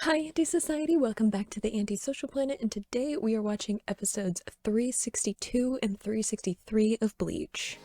Hi, Anti-Society! Welcome back to the Anti-Social Planet, and today we are watching episodes 362 and 363 of Bleach.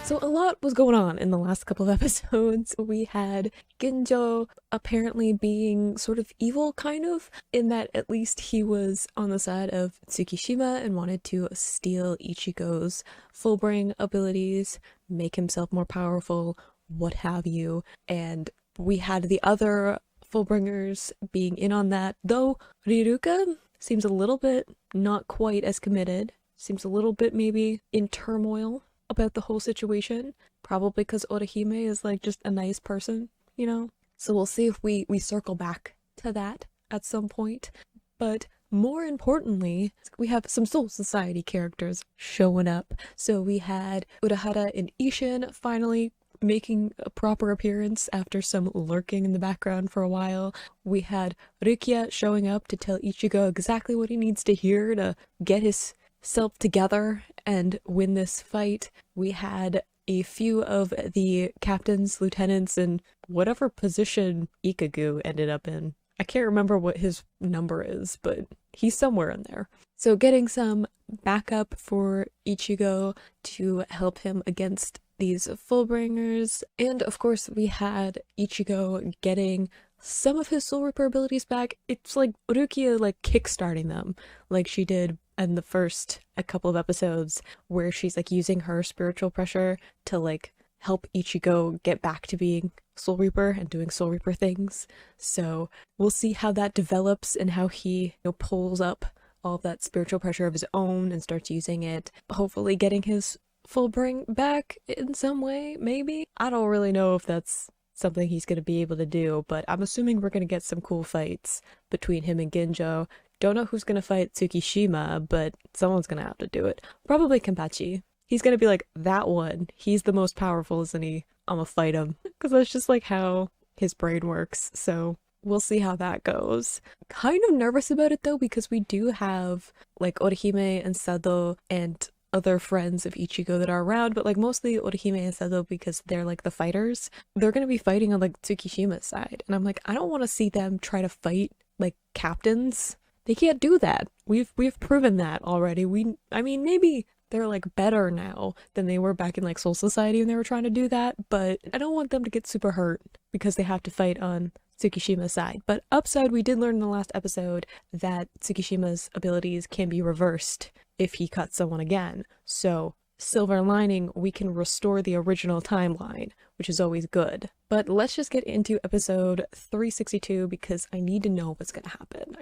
So a lot was going on in the last couple of episodes. We had Ginjo apparently being sort of evil, kind of, in that at least he was on the side of Tsukishima and wanted to steal Ichigo's full-bring abilities, make himself more powerful, what have you. And we had the other full-bringers being in on that, though Riruka seems a little bit not quite as committed, seems a little bit maybe in turmoil about the whole situation, probably because Orihime is like just a nice person, you know? So we'll see if we circle back to that at some point. But more importantly, we have some Soul Society characters showing up. So we had Urahara and Ishin finally making a proper appearance after some lurking in the background for a while. We had Rukia showing up to tell Ichigo exactly what he needs to hear to get his self together and win this fight. We had a few of the captains, lieutenants, and whatever position Ikagu ended up in. I can't remember what his number is, but he's somewhere in there. So getting some backup for Ichigo to help him against these Fullbringers. And of course we had Ichigo getting some of his Soul Reaper abilities back. It's like Rukia like kickstarting them like she did in the first a couple of episodes, where she's like using her spiritual pressure to like help Ichigo get back to being Soul Reaper and doing Soul Reaper things. So we'll see how that develops and how he, pulls up all of that spiritual pressure of his own and starts using it, hopefully getting his full bring back in some way, maybe. I don't really know if that's something he's going to be able to do, but I'm assuming we're going to get some cool fights between him and Ginjo. Don't know who's gonna fight Tsukishima, but someone's gonna have to do it. Probably Kenpachi. He's gonna be like, that one. He's the most powerful, isn't he? I'm gonna fight him. Because that's just like how his brain works. So we'll see how that goes. Kind of nervous about it though, because we do have like Orihime and Sado and other friends of Ichigo that are around, but like mostly Orihime and Sado because they're like the fighters. They're gonna be fighting on like Tsukishima's side. And I'm like, I don't want to see them try to fight like captains. They can't do that. We've proven that already. I mean, maybe they're like better now than they were back in like Soul Society when they were trying to do that, but I don't want them to get super hurt because they have to fight on Tsukishima's side. But upside, we did learn in the last episode that Tsukishima's abilities can be reversed if he cuts someone again. So silver lining, we can restore the original timeline, which is always good. But let's just get into episode 362 because I need to know what's gonna happen.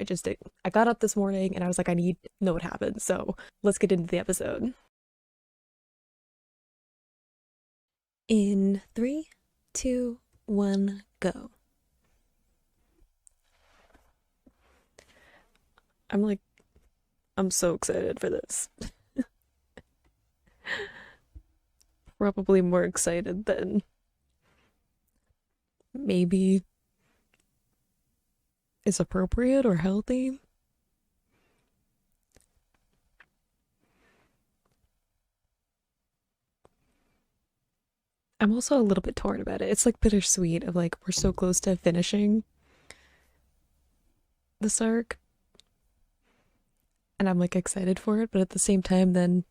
I got up this morning and I was like, I need to know what happened. So let's get into the episode. In 3, 2, 1, go. I'm so excited for this. Probably more excited than maybe is appropriate or healthy. I'm also a little bit torn about it. It's like bittersweet of like we're so close to finishing this arc and I'm like excited for it, but at the same time then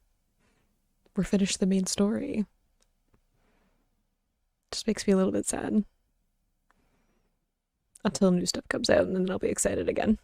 we're finished the main story. Just makes me a little bit sad. Until new stuff comes out and then I'll be excited again.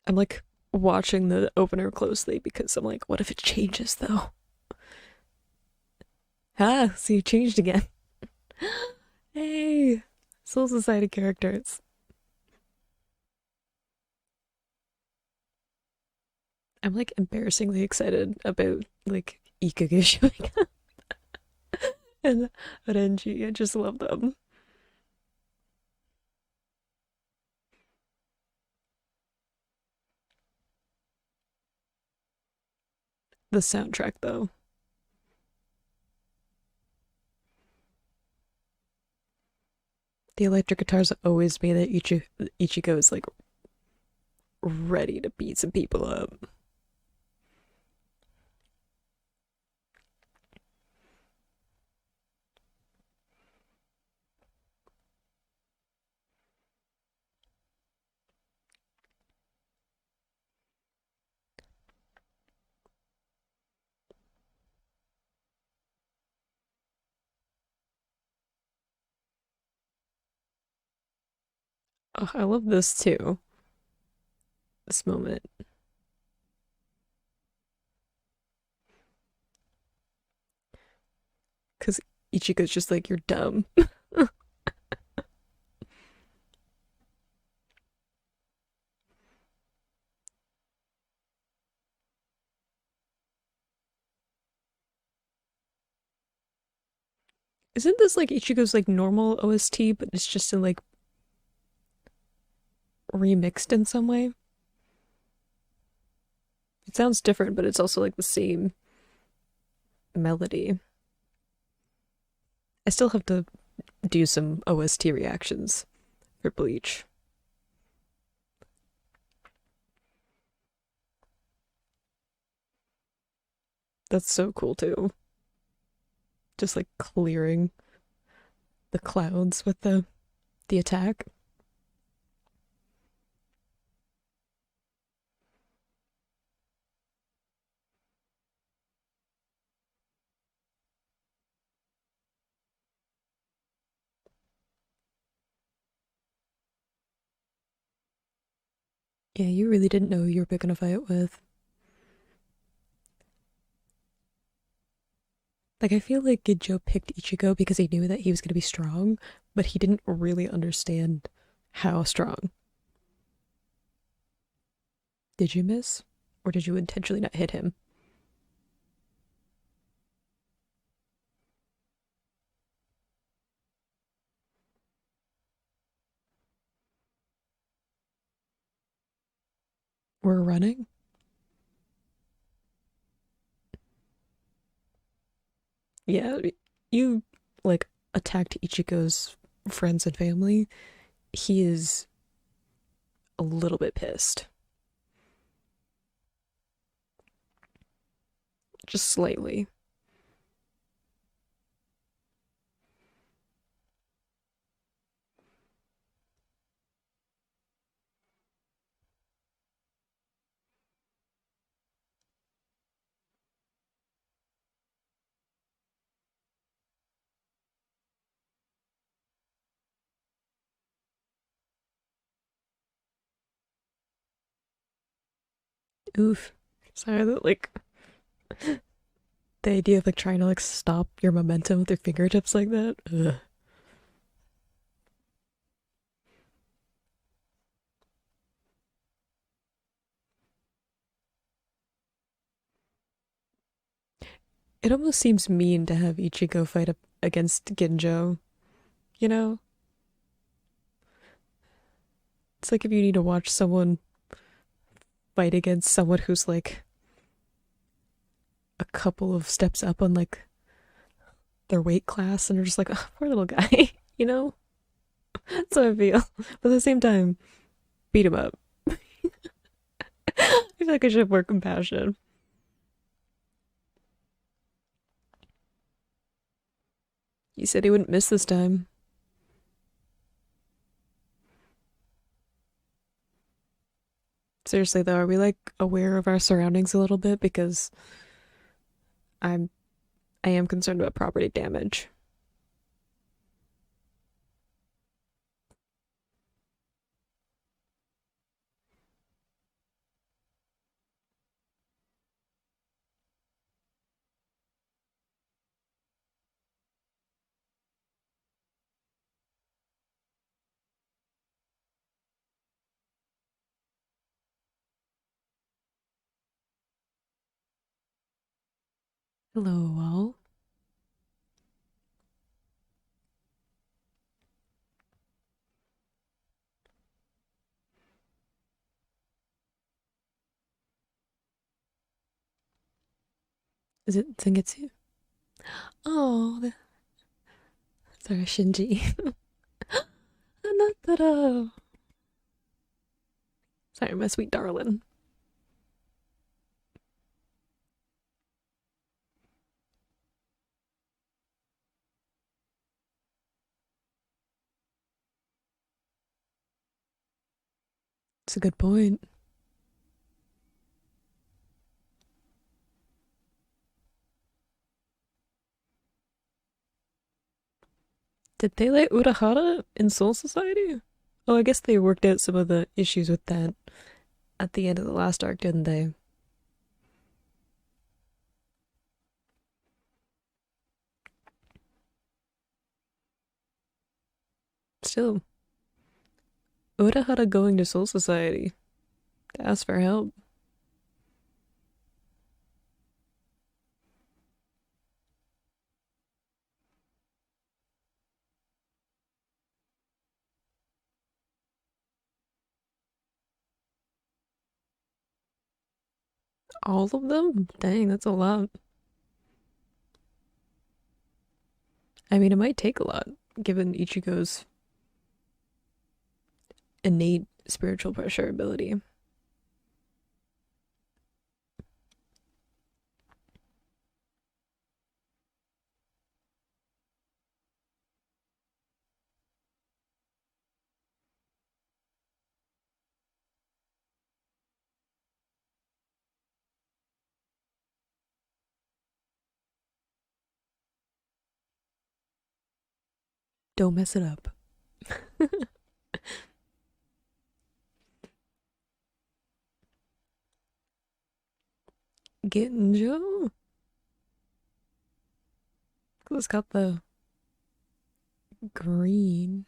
I'm like watching the opener closely because I'm like, what if it changes though? Ah, so you changed again. Hey, Soul Society characters. I'm like embarrassingly excited about like Ikaga showing up and Renji. I just love them. The soundtrack, though. The electric guitars always made that Ichigo is like ready to beat some people up. Oh, I love this too. This moment. Because Ichigo's just like, you're dumb. Isn't this like Ichigo's like normal OST, but it's just in like remixed in some way? It sounds different, but it's also like the same melody. I still have to do some OST reactions for Bleach. That's so cool too. Just like clearing the clouds with the attack. Yeah, you really didn't know who you were picking a fight with. Like, I feel like Ginjo picked Ichigo because he knew that he was going to be strong, but he didn't really understand how strong. Did you miss? Or did you intentionally not hit him? We're running? Yeah, you, like, attacked Ichigo's friends and family. He is a little bit pissed. Just slightly. Oof. Sorry that, like, the idea of, like, trying to, like, stop your momentum with your fingertips like that. Ugh. It almost seems mean to have Ichigo fight up against Ginjo, you know? It's like if you need to watch someone fight against someone who's like a couple of steps up on like their weight class and you're just like, oh, poor little guy, you know? That's how I feel. But at the same time, beat him up. I feel like I should have more compassion. You said he wouldn't miss this time. Seriously though, are we like aware of our surroundings a little bit? Because I'm I am concerned about property damage. Hello, all. Is it Zangetsu? Oh, sorry, Shinji. Anatara. Sorry, my sweet darling. It's a good point. Did they let Urahara in Soul Society? Oh, I guess they worked out some of the issues with that at the end of the last arc, didn't they? Still, Urahara going to Soul Society to ask for help. All of them? Dang, that's a lot. I mean, it might take a lot, given Ichigo's innate spiritual pressure ability. Don't mess it up. Ginjo? It's got the green.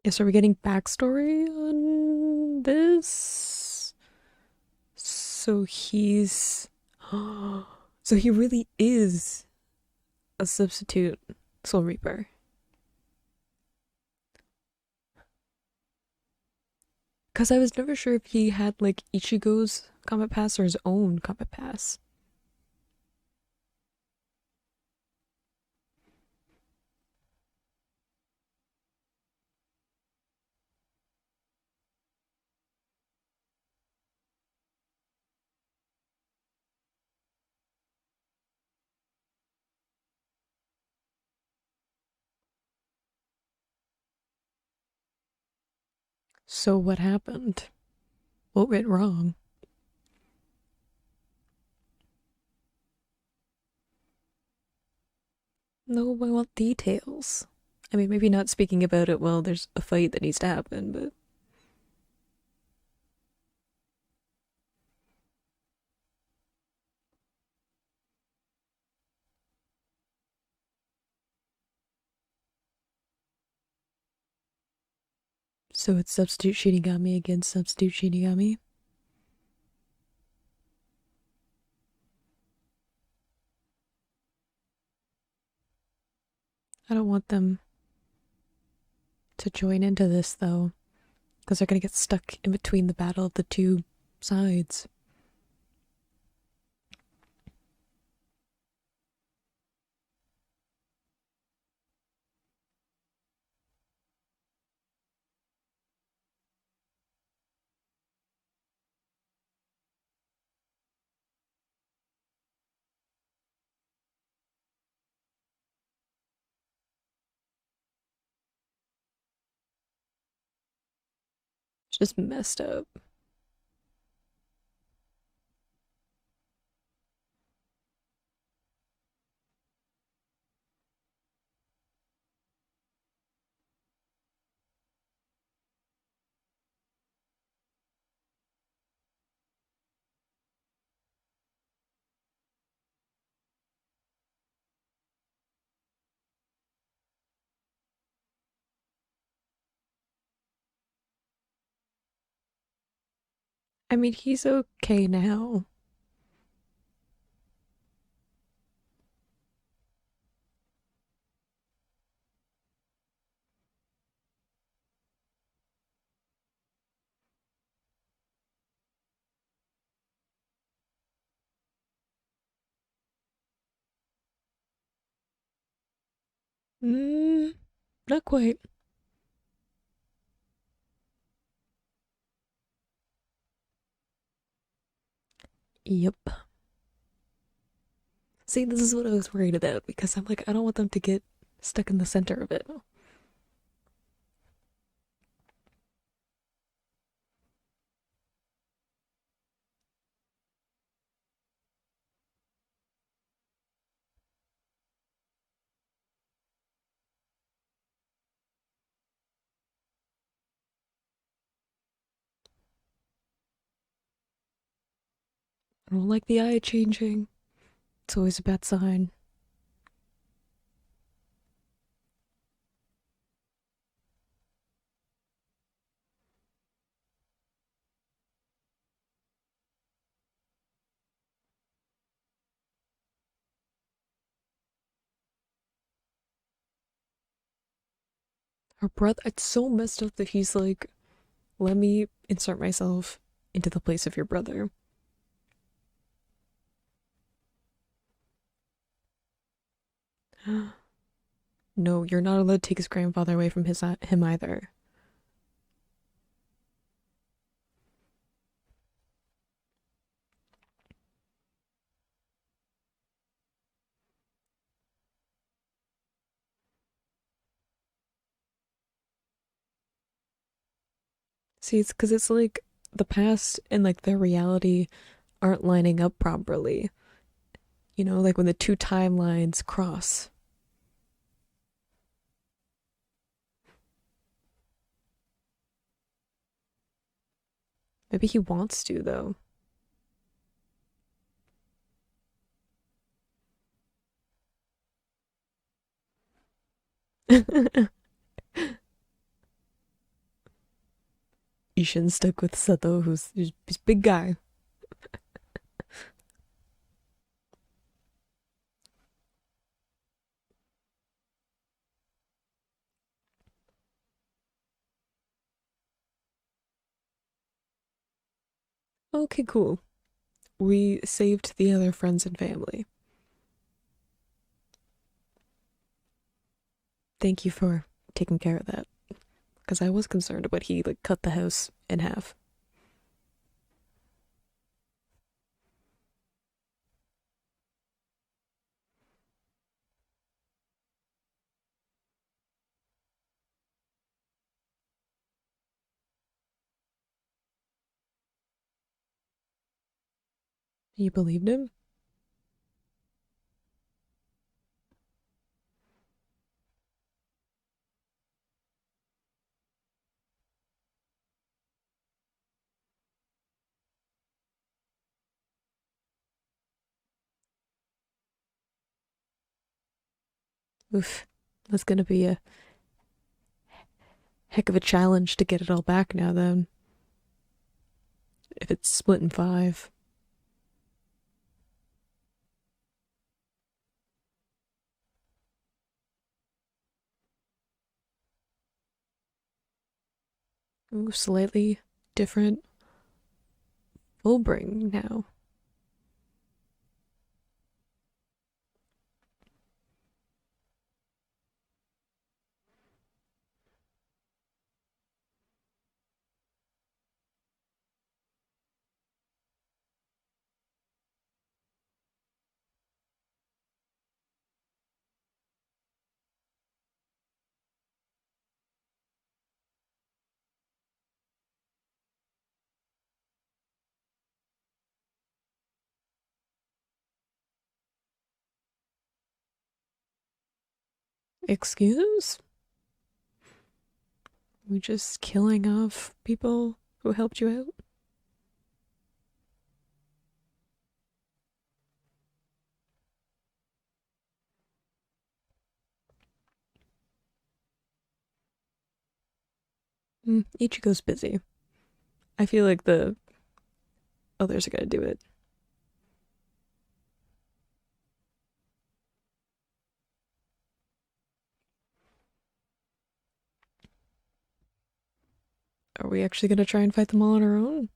Yes, are we getting backstory on this? So he's. So he really is a substitute Soul Reaper. Because I was never sure if he had like Ichigo's combat pass or his own combat pass. So what happened? What went wrong? No, I want details. I mean, maybe not speaking about it while there's a fight that needs to happen, but. So it's substitute Shinigami against substitute Shinigami? I don't want them to join into this though, because they're gonna get stuck in between the battle of the two sides. It's just messed up. I mean, he's okay now. Mm, not quite. Yep. See, this is what I was worried about because I'm like, I don't want them to get stuck in the center of it. I don't like the eye changing. It's always a bad sign. Her brother, it's so messed up that he's like, let me insert myself into the place of your brother. No, you're not allowed to take his grandfather away from him either. See, it's because it's like the past and like their reality aren't lining up properly. You know, like when the two timelines cross. Maybe he wants to, though. Ishin stuck with Sato, who's big guy. Okay, cool. We saved the other friends and family. Thank you for taking care of that. Because I was concerned about he like cut the house in half. You believed him? Oof. That's gonna be a heck of a challenge to get it all back now, then. If it's split in five. Ooh, slightly different full bring now. Excuse? We just killing off people who helped you out? Ichigo's busy. I feel like the Oh, there's a guy to do it. Are we actually gonna try and fight them all on our own?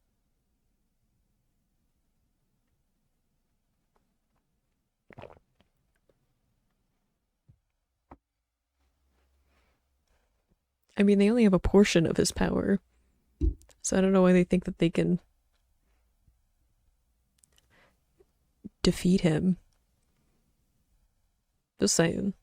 I mean, they only have a portion of his power, so I don't know why they think that they can defeat him. Just saying.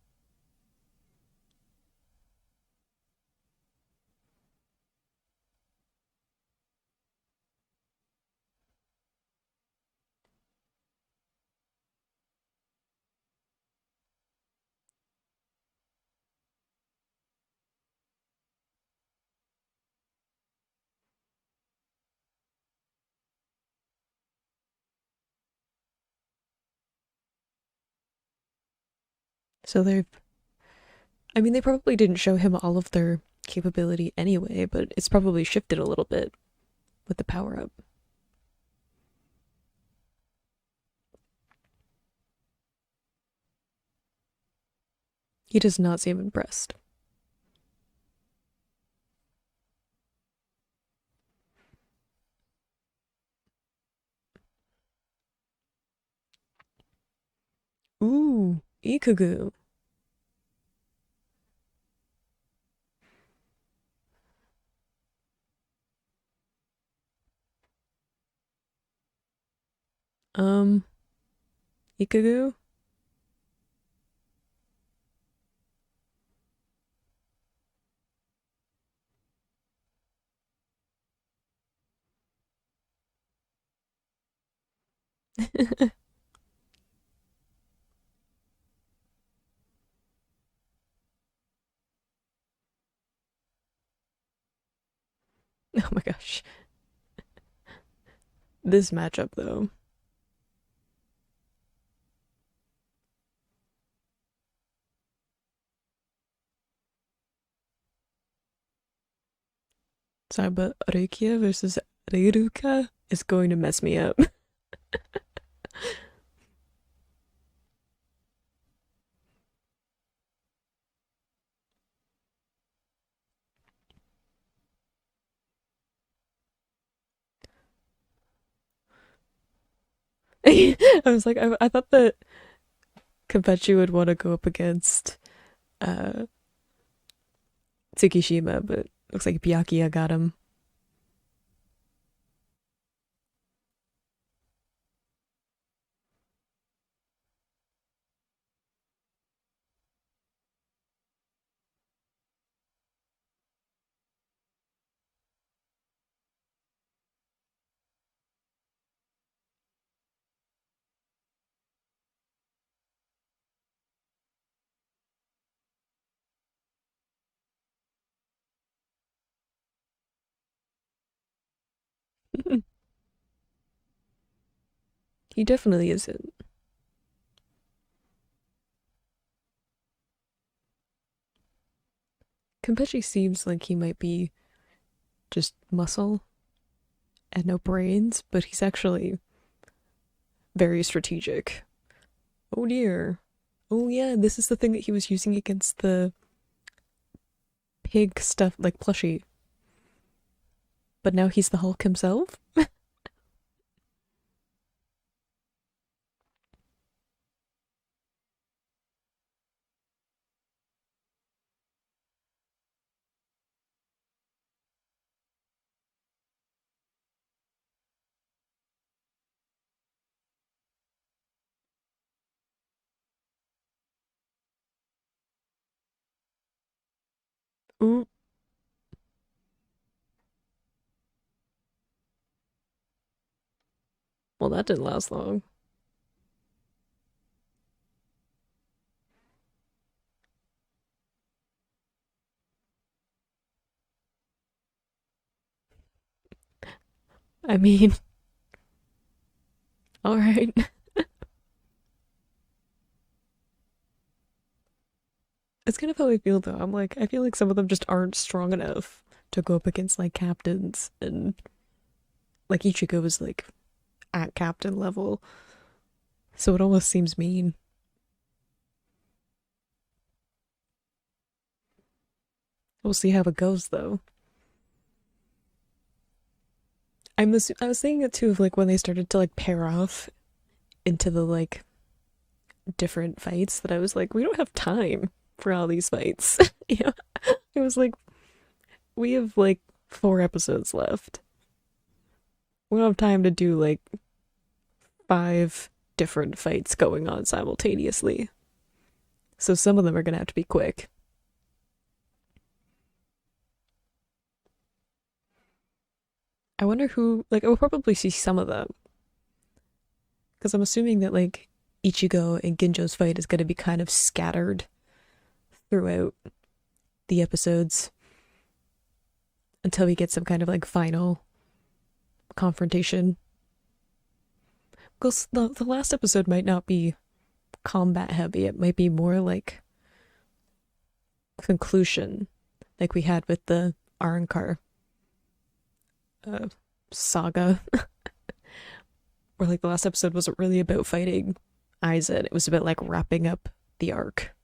So they've. I mean, they probably didn't show him all of their capability anyway, but it's probably shifted a little bit with the power up. He does not seem impressed. Ooh, Ikugu. Um, Ikugu? Oh my gosh. This matchup, though. Sorry, but Rukia versus Riruka is going to mess me up. I was like, I thought that Kapechi would want to go up against uh, Tsukishima, but looks like Byakuya got him. He definitely isn't. Kapechi seems like he might be just muscle and no brains, but he's actually very strategic. Oh dear. Oh yeah, this is the thing that he was using against the pig stuff, like plushie. But now he's the Hulk himself? Ooh, well, that didn't last long. I mean, alright. It's kind of how I feel though. I'm like, I feel like some of them just aren't strong enough to go up against like captains, and like Ichigo was like at captain level. So it almost seems mean. We'll see how it goes though. I was thinking it too of like when they started to like pair off into the like different fights that I was like, we don't have time for all these fights. Yeah. It was like we have like 4 episodes left. We don't have time to do like 5 different fights going on simultaneously. So some of them are gonna have to be quick. I wonder who, like, I will probably see some of them. Because I'm assuming that, like, Ichigo and Ginjo's fight is going to be kind of scattered throughout the episodes until we get some kind of, like, final confrontation. Because the last episode might not be combat heavy, it might be more like conclusion, like we had with the Arrancar uh, saga. Where like the last episode wasn't really about fighting Aizen. It was about like wrapping up the arc.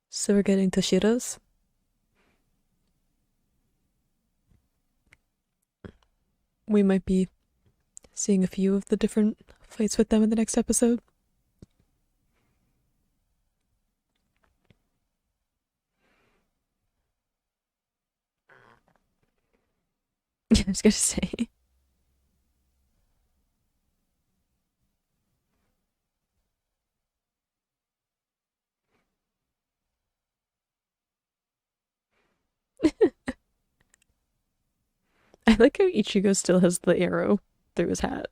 So we're getting Toshiras. We might be seeing a few of the different fights with them in the next episode. I was gonna say. I like how Ichigo still has the arrow through his hat.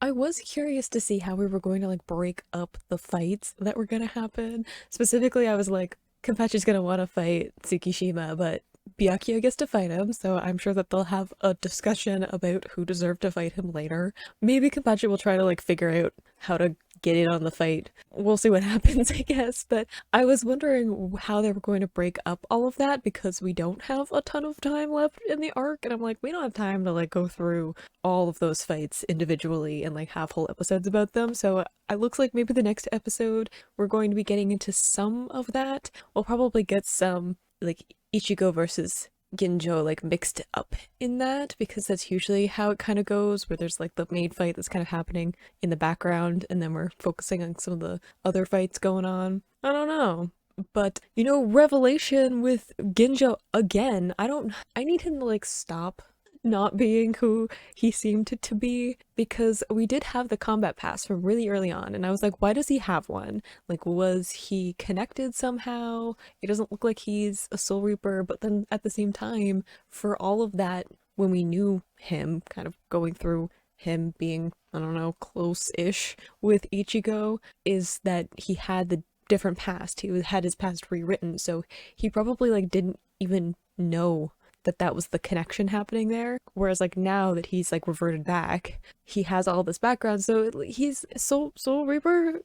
I was curious to see how we were going to like break up the fights that were gonna happen. Specifically, I was like, Kenpachi's gonna want to fight Tsukishima, but Byakuya gets to fight him, so I'm sure that they'll have a discussion about who deserved to fight him later. Maybe Kenpachi will try to like figure out how to get in on the fight. We'll see what happens, I guess. But I was wondering how they were going to break up all of that because we don't have a ton of time left in the arc, and I'm like, we don't have time to like go through all of those fights individually and like have whole episodes about them. So it looks like maybe the next episode we're going to be getting into some of that. We'll probably get some like Ichigo versus Ginjo like mixed up in that because that's usually how it kind of goes, where there's like the main fight that's kind of happening in the background and then we're focusing on some of the other fights going on. I don't know. But you know, revelation with Ginjo again. I need him to like stop not being who he seemed to be because we did have the combat pass from really early on and I was like, why does he have one? Like, was he connected somehow? It doesn't look like he's a Soul Reaper, but then at the same time, for all of that, when we knew him, kind of going through him being, I don't know, close-ish with Ichigo, is that he had the different past. He had his past rewritten, so he probably like didn't even know that that was the connection happening there. Whereas like now that he's like reverted back, he has all this background, so he's Soul Reaper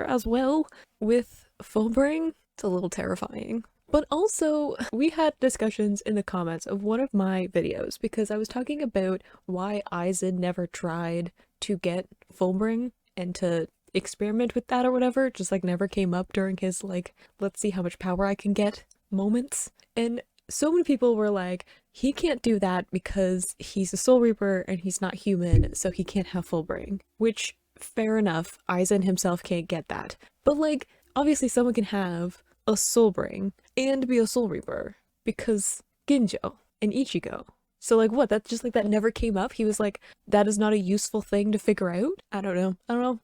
as well with Fullbring. It's a little terrifying. But also, we had discussions in the comments of one of my videos because I was talking about why Aizen never tried to get Fullbring and to experiment with that or whatever, just like never came up during his like, let's see how much power I can get moments. And so many people were like, he can't do that because he's a Soul Reaper and he's not human, so he can't have Fullbring. Which, fair enough, Aizen himself can't get that. But like, obviously someone can have a Soulbring and be a Soul Reaper because Ginjo and Ichigo. So like what? That's just like that never came up. He was like, that is not a useful thing to figure out. I don't know.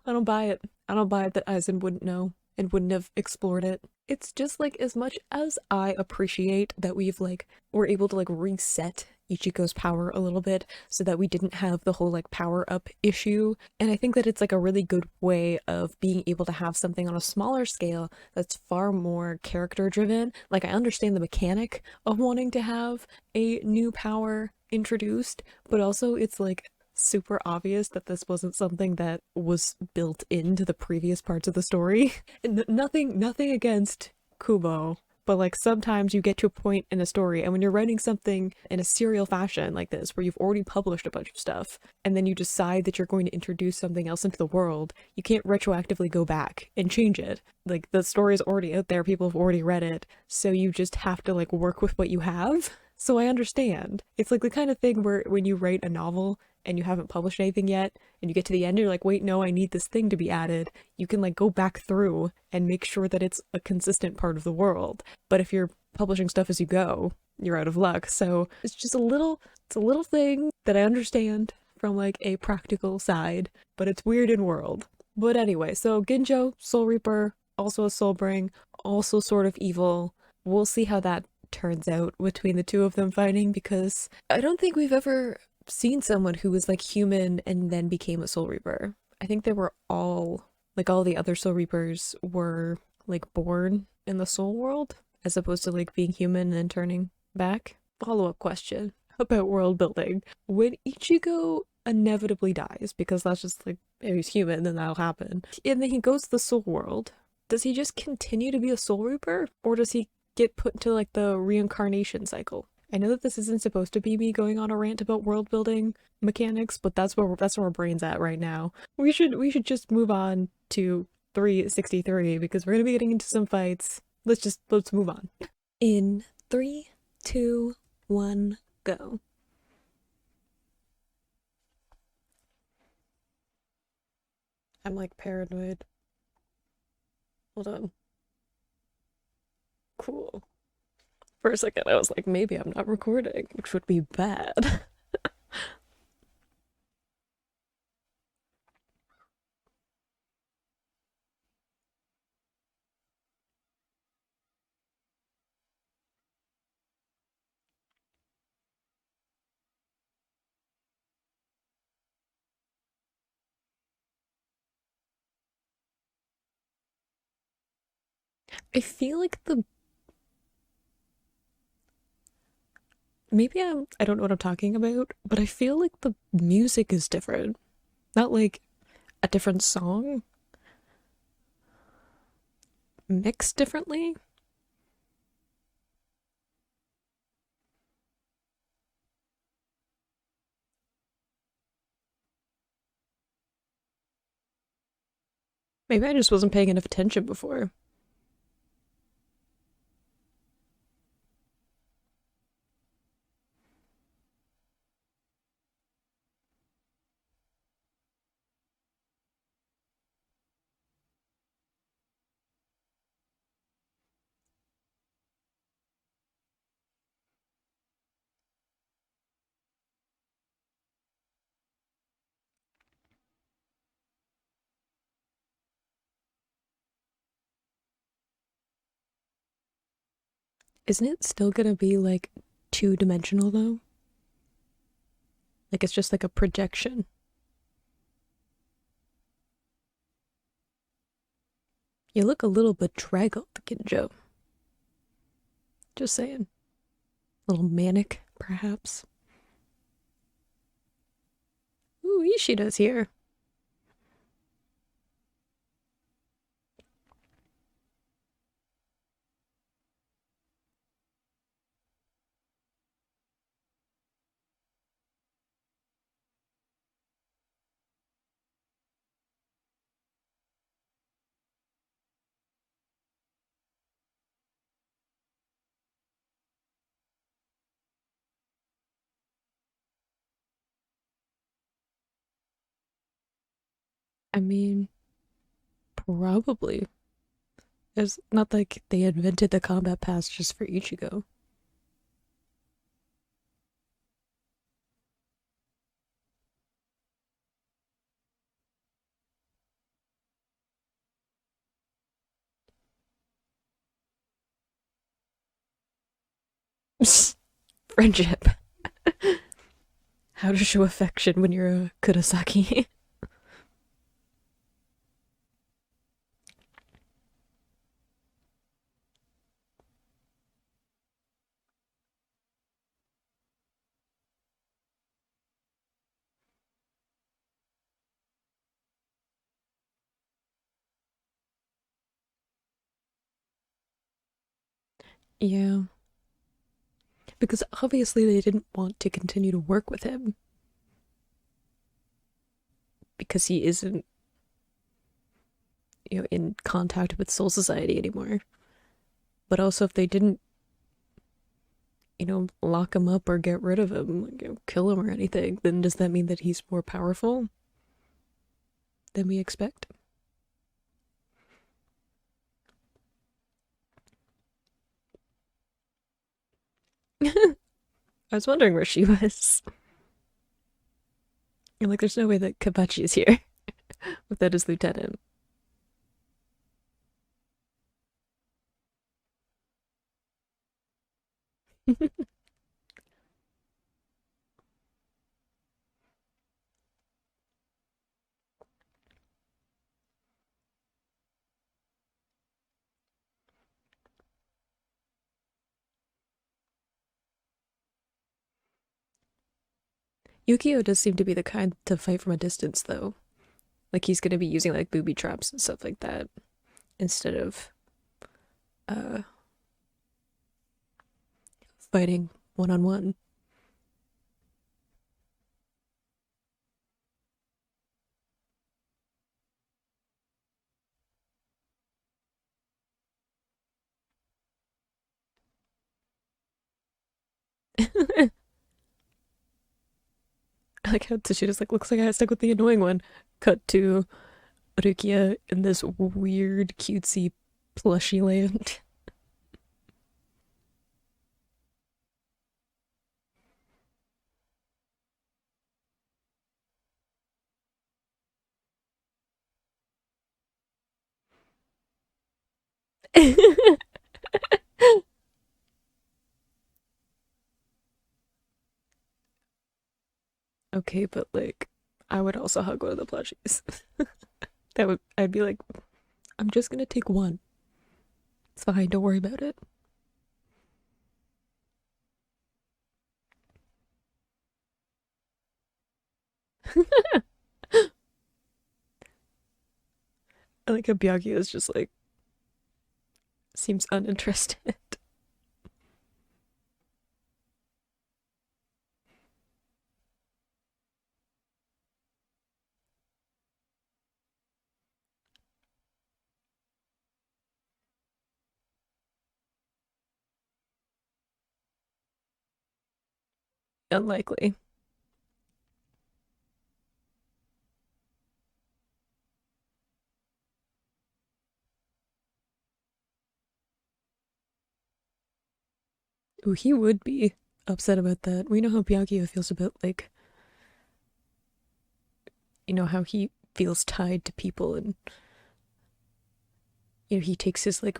I don't buy it. I don't buy it that Aizen wouldn't know and wouldn't have explored it. It's just like, as much as I appreciate that we're able to like reset Ichigo's power a little bit so that we didn't have the whole like power up issue, and I think that it's like a really good way of being able to have something on a smaller scale that's far more character driven. Like, I understand the mechanic of wanting to have a new power introduced, but also it's like super obvious that this wasn't something that was built into the previous parts of the story. And nothing against Kubo, but like sometimes you get to a point in a story, and when you're writing something in a serial fashion like this, where you've already published a bunch of stuff, and then you decide that you're going to introduce something else into the world, you can't retroactively go back and change it. Like the story is already out there, people have already read it, so you just have to like work with what you have. So I understand. It's like the kind of thing where when you write a novel and you haven't published anything yet, and you get to the end, you're like, wait, no, I need this thing to be added. You can like go back through and make sure that it's a consistent part of the world. But if you're publishing stuff as you go, you're out of luck. So it's just it's a little thing that I understand from like a practical side, but it's weird in world. But anyway, so Ginjo, Soul Reaper, also a Soulbring, also sort of evil. We'll see how that turns out between the two of them fighting, because I don't think we've ever seen someone who was like human and then became a Soul Reaper. I think they were all like all the other Soul Reapers were like born in the soul world as opposed to like being human and then turning back. Follow-up question about world building. When Ichigo inevitably dies, because that's just like if he's human, then that'll happen. And then he goes to the soul world. Does he just continue to be a Soul Reaper? Or does he get put into like the reincarnation cycle? I know that this isn't supposed to be me going on a rant about world building mechanics, but that's where our brain's at right now. We should just move on to 363 because we're gonna be getting into some fights. Let's move on. In 3, 2, 1, go. I'm like paranoid. Hold on. Cool. For a second, I was like, maybe I'm not recording, which would be bad. I feel like the maybe I don't know what I'm talking about, but I feel like the music is different. Not like a different song mixed differently. Maybe I just wasn't paying enough attention before. Isn't it still gonna be like two-dimensional though? Like it's just like a projection. You look a little bedraggled, Ginjo. Just saying. A little manic, perhaps. Ooh, Ishida's here. I mean, probably. It's not like they invented the combat pass just for Ichigo. Friendship. How to show affection when you're a Kurosaki. Yeah, because obviously they didn't want to continue to work with him because he isn't, in contact with Soul Society anymore. But also, if they didn't, lock him up or get rid of him, like, kill him or anything, then does that mean that he's more powerful than we expect? I was wondering where she was. I'm like, there's no way that Kabachi is here without his lieutenant. Yukio does seem to be the kind to fight from a distance, though. Like he's gonna be using like booby traps and stuff like that instead of uh fighting one on one. I like how Toshida's like, looks like I stuck with the annoying one. Cut to Rukia in this weird, cutesy, plushy land. Okay, but like, I would also hug one of the plushies. I'd be like, I'm just gonna take one. It's fine, don't worry about it. I like how Byakuya is just like, seems uninterested. Unlikely. Ooh, he would be upset about that. We know how Byakuya feels about, like, how he feels tied to people and, he takes his, like,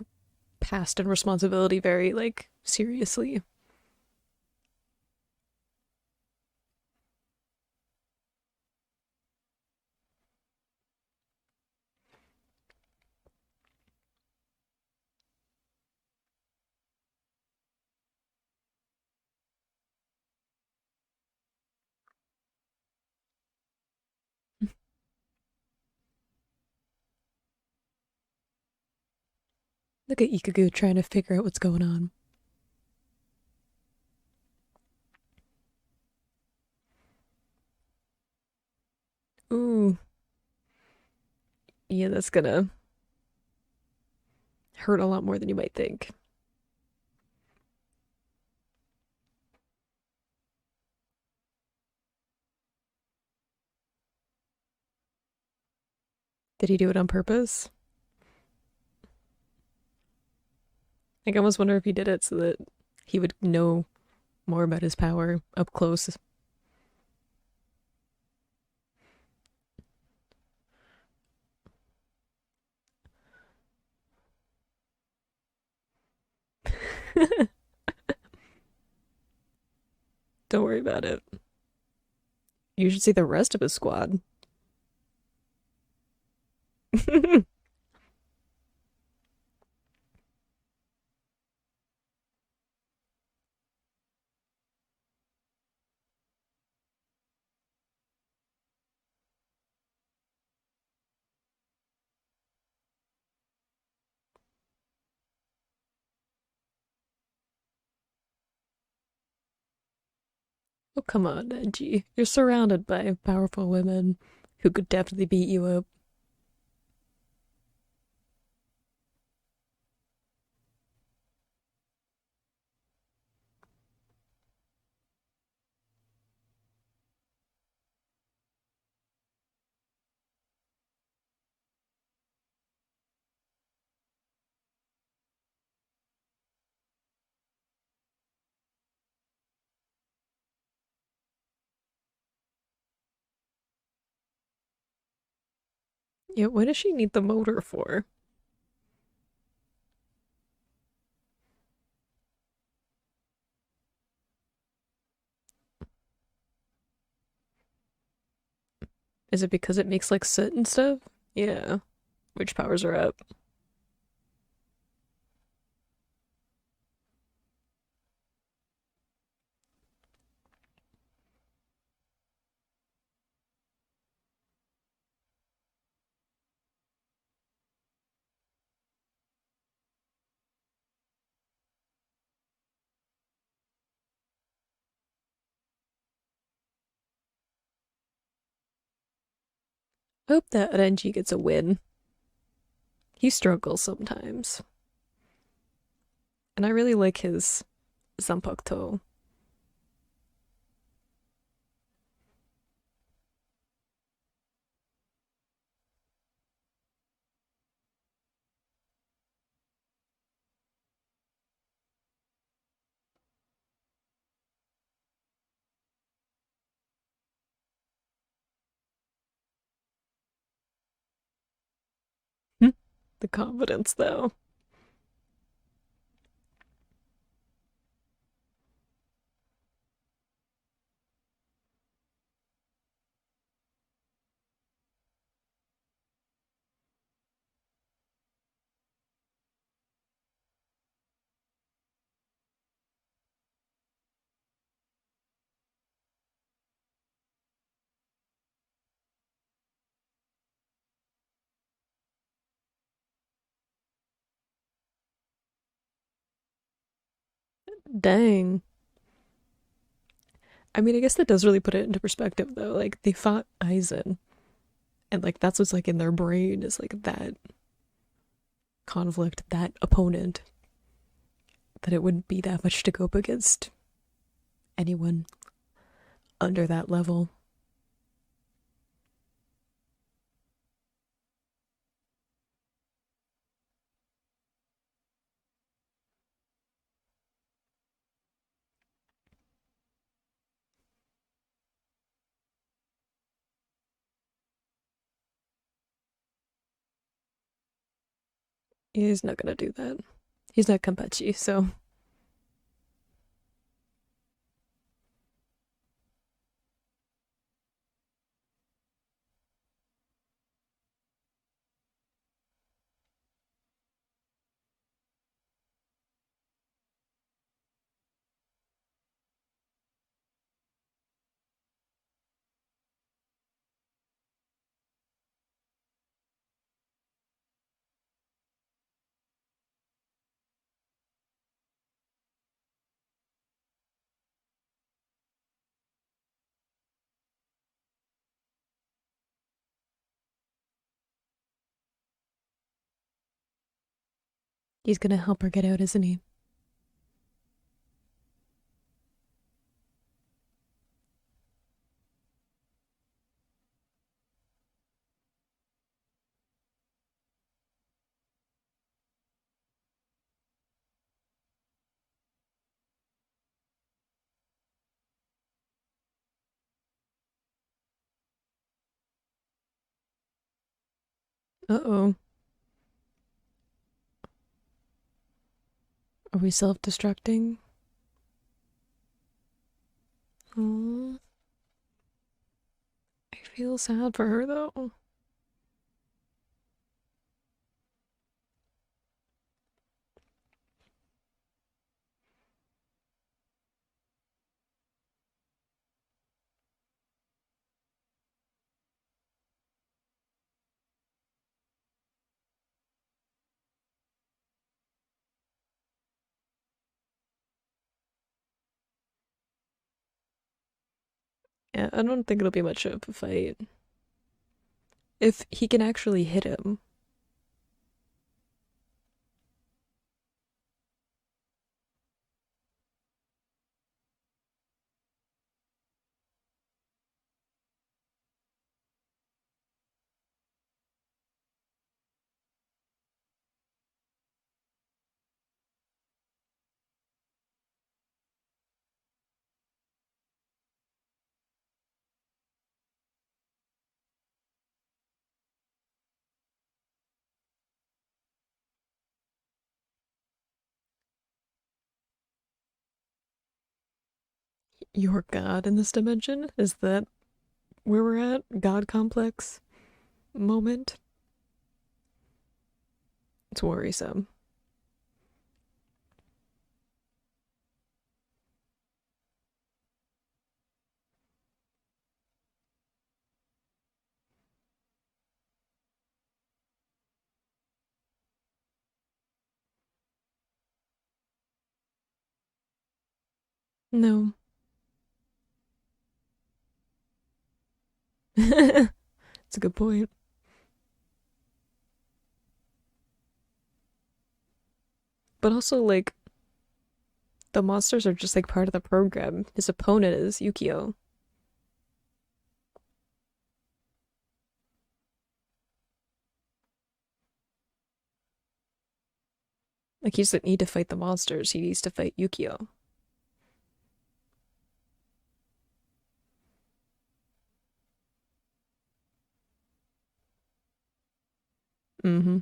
past and responsibility very, like, seriously. Look at Ikagu trying to figure out what's going on. Ooh, yeah, that's gonna hurt a lot more than you might think. Did he do it on purpose? Like, I almost wonder if he did it so that he would know more about his power up close. Don't worry about it. You should see the rest of his squad. Oh, come on, Angie. You're surrounded by powerful women who could definitely beat you up. Yeah, what does she need the motor for? Is it because it makes like soot and stuff? Yeah, which powers her up. I hope that Renji gets a win. He struggles sometimes. And I really like his Zanpakuto. The confidence, though. Dang. I mean, I guess that does really put it into perspective, though. Like, they fought Aizen, and like that's what's like in their brain is like that conflict, that opponent, that it wouldn't be that much to go up against anyone under that level. He's not gonna do that. He's not Kampachi, so. He's gonna help her get out, isn't he? Uh oh. Are we self destructing? Oh, I feel sad for her though. Yeah, I don't think it'll be much of a fight. If he can actually hit him. You're God in this dimension? Is that where we're at? God complex moment? It's worrisome. No. It's a good point. But also, like, the monsters are just like part of the program. His opponent is Yukio. Like, he doesn't need to fight the monsters, he needs to fight Yukio. Mm-hmm.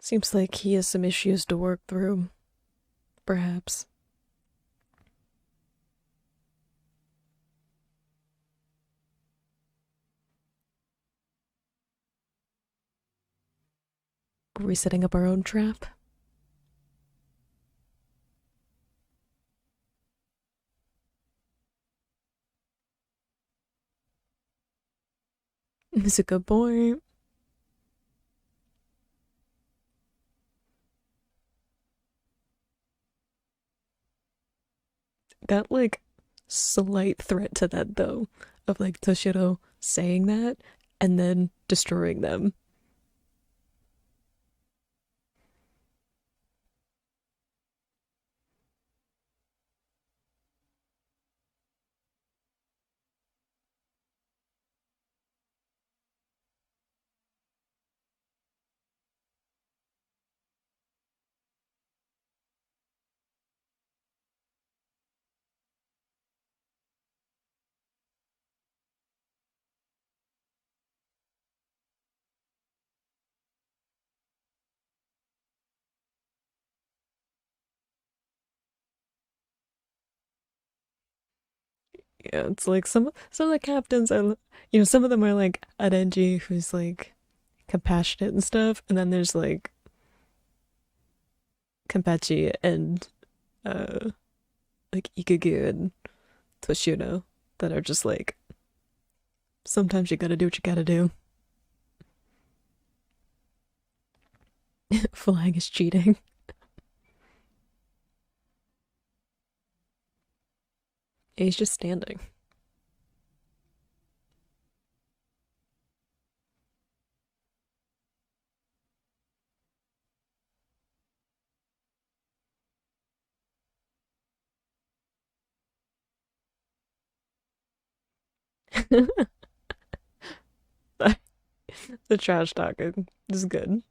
Seems like he has some issues to work through, perhaps. Are we setting up our own trap? He's a good boy. That, like, slight threat to that, though, of, like, Toshiro saying that and then destroying them. Yeah, it's like some of the captains are, some of them are like Arenji, who's like compassionate and stuff, and then there's like Kenpachi and uh like Ikugu and Toshiro that are just like sometimes you gotta do what you gotta do. Flying is cheating. He's just standing. The trash talking is good.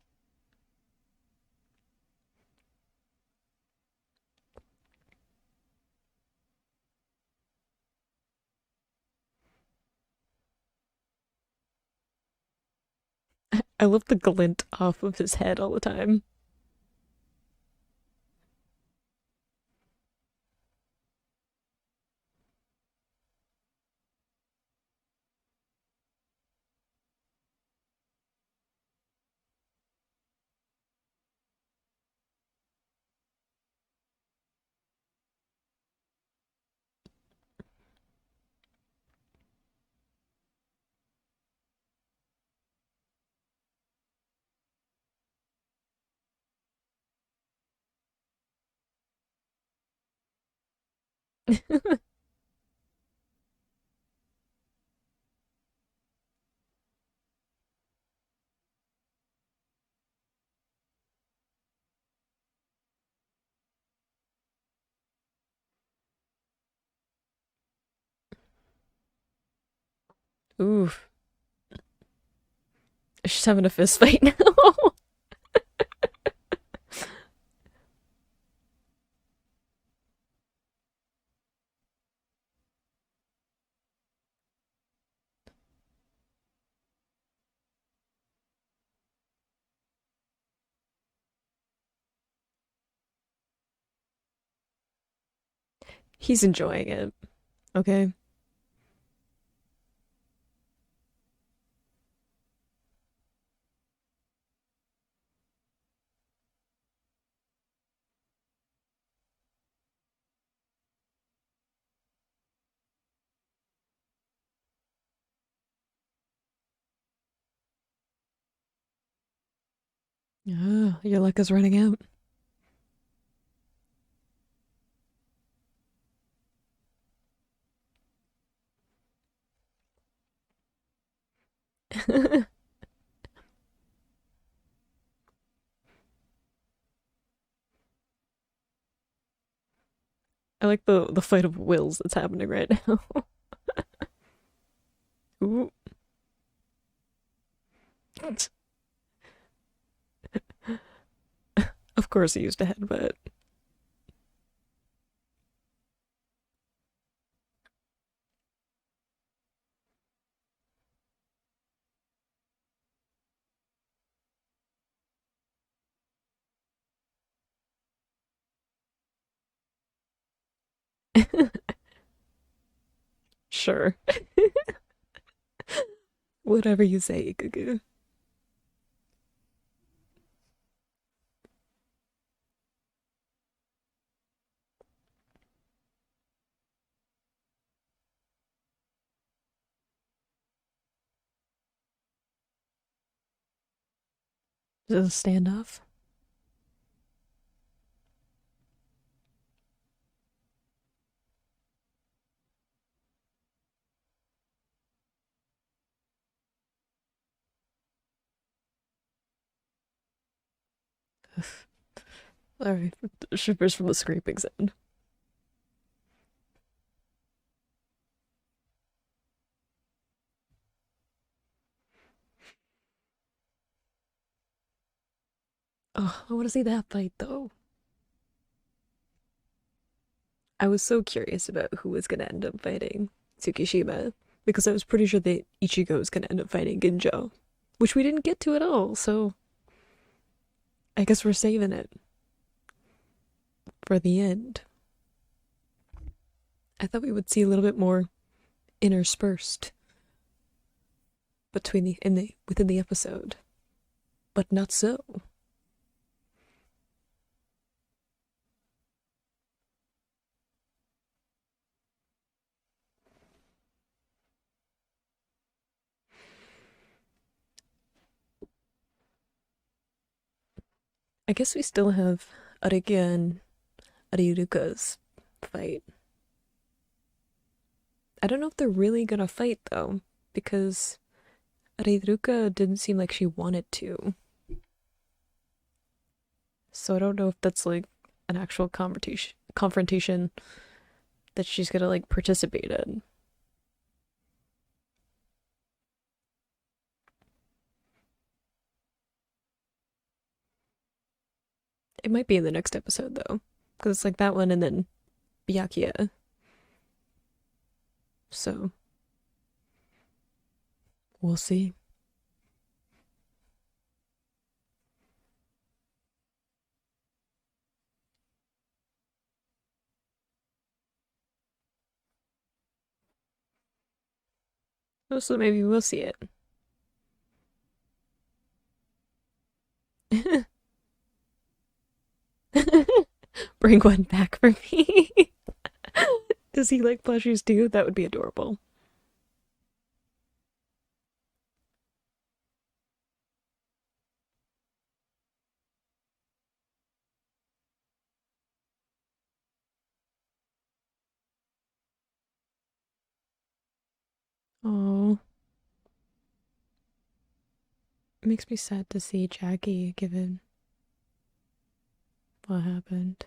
I love the glint off of his head all the time. Oof. She's having a fist fight now. He's enjoying it. Okay. Your luck is running out. I like the fight of wills that's happening right now. Ooh. Of course he used a headbutt. Sure. Whatever you say, Ikugu. Just a standoff. Alright. Shivers from the scraping sound. Oh, I want to see that fight though. I was so curious about who was gonna end up fighting Tsukishima because I was pretty sure that Ichigo was gonna end up fighting Ginjo, which we didn't get to at all. So I guess we're saving it for the end. I thought we would see a little bit more interspersed between the in the within the episode, but not so. I guess we still have Ariki and Ariruka's fight. I don't know if they're really gonna fight though, because Ariruka didn't seem like she wanted to. So I don't know if that's like an actual confrontation that she's gonna like participate in. It might be in the next episode though, because it's like that one and then Byakuya. So we'll see. So maybe we'll see it. Bring one back for me. Does he like plushies too? That would be adorable. Oh, it makes me sad to see Jackie given what happened.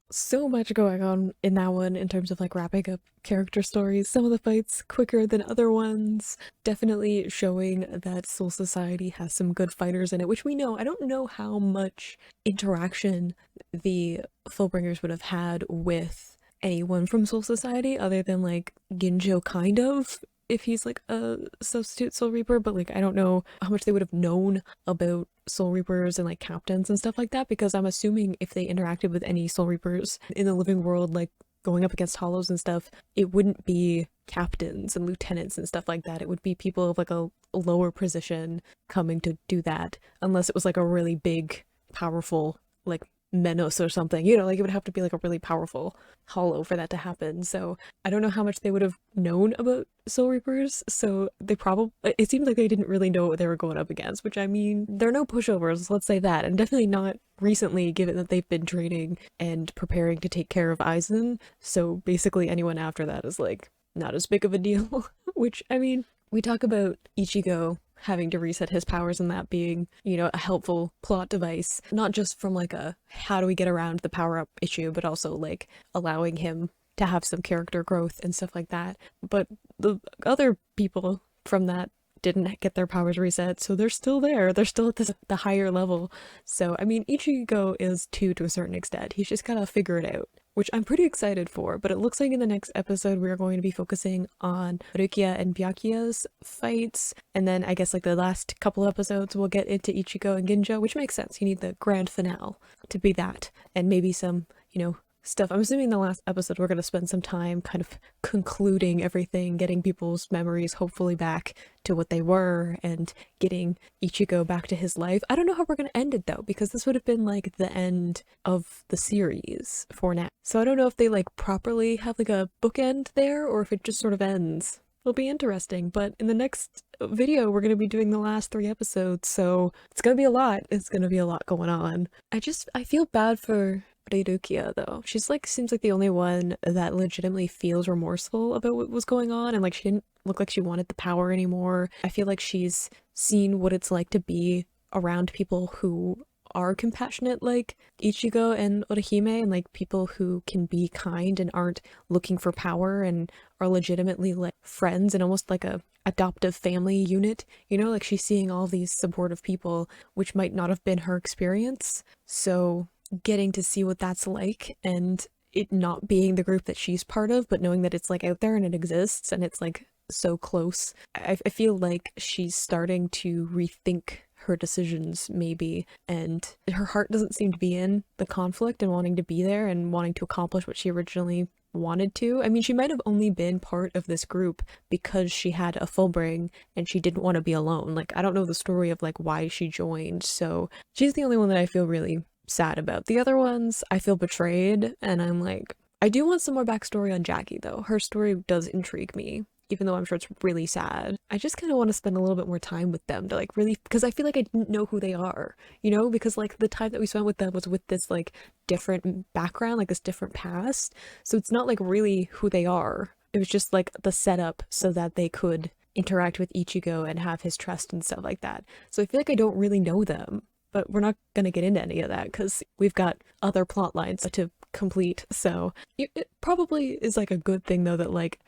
So much going on in that one in terms of like wrapping up character stories. Some of the fights quicker than other ones. Definitely showing that Soul Society has some good fighters in it, which we know. I don't know how much interaction the Fullbringers would have had with anyone from Soul Society other than like Ginjo kind of, if he's like a substitute Soul Reaper, but like I don't know how much they would have known about Soul Reapers and like captains and stuff like that, because I'm assuming if they interacted with any Soul Reapers in the living world, like going up against Hollows and stuff, it wouldn't be captains and lieutenants and stuff like that. It would be people of like a lower position coming to do that, unless it was like a really big, powerful, like Menos or something, you know, like it would have to be like a really powerful Hollow for that to happen. So I don't know how much they would have known about Soul Reapers, so they probably, it seemed like they didn't really know what they were going up against, which I mean, they're no pushovers, let's say that, and definitely not recently, given that they've been training and preparing to take care of Aizen, so basically anyone after that is like not as big of a deal, which I mean, we talk about Ichigo having to reset his powers and that being, you know, a helpful plot device, not just from like a how do we get around the power up issue, but also like allowing him to have some character growth and stuff like that. But the other people from that didn't get their powers reset, so they're still there. They're still at the higher level. So, I mean, Ichigo is too to a certain extent. He's just gotta figure it out, which I'm pretty excited for, but it looks like in the next episode we're going to be focusing on Rukia and Byakuya's fights, and then I guess like the last couple episodes we'll get into Ichigo and Ginjo, which makes sense. You need the grand finale to be that, and maybe some, you know, stuff. I'm assuming the last episode we're going to spend some time kind of concluding everything, getting people's memories hopefully back to what they were, and getting Ichigo back to his life. I don't know how we're going to end it though, because this would have been like the end of the series for now. So I don't know if they like properly have like a bookend there, or if it just sort of ends. It'll be interesting, but in the next video we're going to be doing the last 3 episodes, so it's going to be a lot. It's going to be a lot going on. I feel bad for Rukia though. She's like, seems like the only one that legitimately feels remorseful about what was going on, and like she didn't look like she wanted the power anymore. I feel like she's seen what it's like to be around people who are compassionate like Ichigo and Orihime, and like people who can be kind and aren't looking for power and are legitimately like friends and almost like a adoptive family unit, you know, like she's seeing all these supportive people, which might not have been her experience. So getting to see what that's like, and it not being the group that she's part of, but knowing that it's like out there and it exists and it's like so close. I feel like she's starting to rethink her decisions maybe, and her heart doesn't seem to be in the conflict and wanting to be there and wanting to accomplish what she originally wanted to. I mean, she might have only been part of this group because she had a full bring and she didn't want to be alone. Like, I don't know the story of like why she joined, so she's the only one that I feel really sad about. The other ones I feel betrayed, and I'm like, I do want some more backstory on Jackie though. Her story does intrigue me, even though I'm sure it's really sad. I just kind of want to spend a little bit more time with them to like really, because I feel like I didn't know who they are, you know, because like the time that we spent with them was with this like different background, like this different past, so it's not like really who they are. It was just like the setup so that they could interact with Ichigo and have his trust and stuff like that. So I feel like I don't really know them, but we're not going to get into any of that because we've got other plot lines to complete. So it probably is like a good thing though that like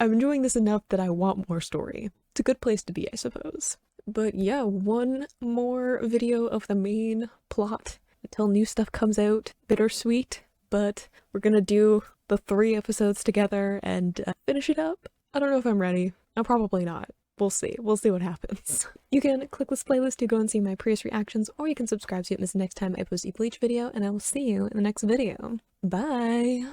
I'm enjoying this enough that I want more story. It's a good place to be, I suppose. But yeah, one more video of the main plot until new stuff comes out. Bittersweet, but we're gonna do the 3 episodes together and finish it up. I don't know if I'm ready. I'm probably not. We'll see. We'll see what happens. You can click this playlist to go and see my previous reactions, or you can subscribe so you don't miss the next time I post a Bleach video, and I will see you in the next video. Bye!